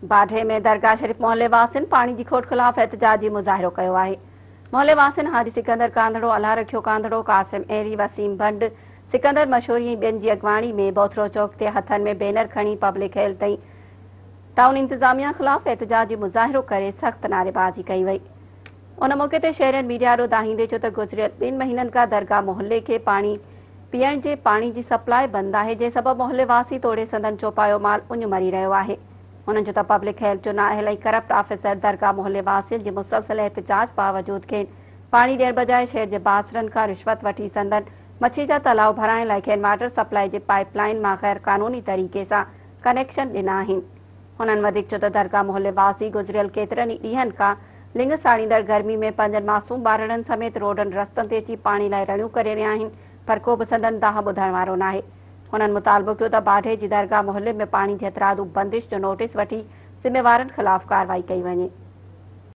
बाढे में दरगाह शरीफ मोहल्ले वासिन पानी की खोट खिलाफ एहतजाजी मुज़ाहिरो कयो आहे। मोहल्ले वासिन हाजी सिकंदर कांधड़ो, अल्लाह रखियो कांधड़ो, कासिम एरी, वसीम भंड, सिकंदर मशहूरी ॿियनि जी अॻवाणी में बोथरो चौक ते हथनि में बैनर खणी पब्लिक हेल्थ ताईं टाउन इंतज़ामिया ख़िलाफ़ एहतजाजी मुज़ाहिरो करे सख़्त नारेबाज़ी कई वई। उन मौक़े ते शहरियत मीडिया ॾो दाहींदे चयो त गुज़िरियल 2 महीननि खां दरगाह मोहल्ले खे पीअण जे पाणी जी सप्लाई बंदि आहे, जंहिं सबबि मोहल्ले वासी तोड़े संदन चौपायो माल उञ मरी रहियो आहे। उन्हनि चयो त पब्लिक हेल्थ जो नाअहल ऐं करप्ट ऑफिसर दरगाह मोहल्ले वासियुनि जे मुसलसल एहतजाज बावजूदि खेनि पाणी ॾियण बजाए शहर जे बासरनि खां रिश्वत वठी संदन मच्छी जा तलाउ भराइण लाइ खेनि वाटर सप्लाई जे पाइप लाइन मां ग़ैर क़ानूनी तरीक़े सां कनेक्शन ॾिना आहिनि। हुननि वधीक चयो त दरगाह मोहल्ले वासी गुज़िरियल केतिरनि ई ॾींहनि खां लिंग साड़ींदड़ गर्मी में पंहिंजनि मासूम ॿारनि समेत रोडनि रस्तनि ते अची पाणी लाइ रड़ियूं करे रहिया आहिनि, पर को बि संदन दाह ॿुधण वारो नाहे। हुननि मुतालबो कयो त बाढे जी दरगाह मोहल्ले में पाणी जी हथरादू बंदिश जो नोटिस वठी ज़िम्मेवारनि ख़िलाफ़ कार्रवाई कई वञे।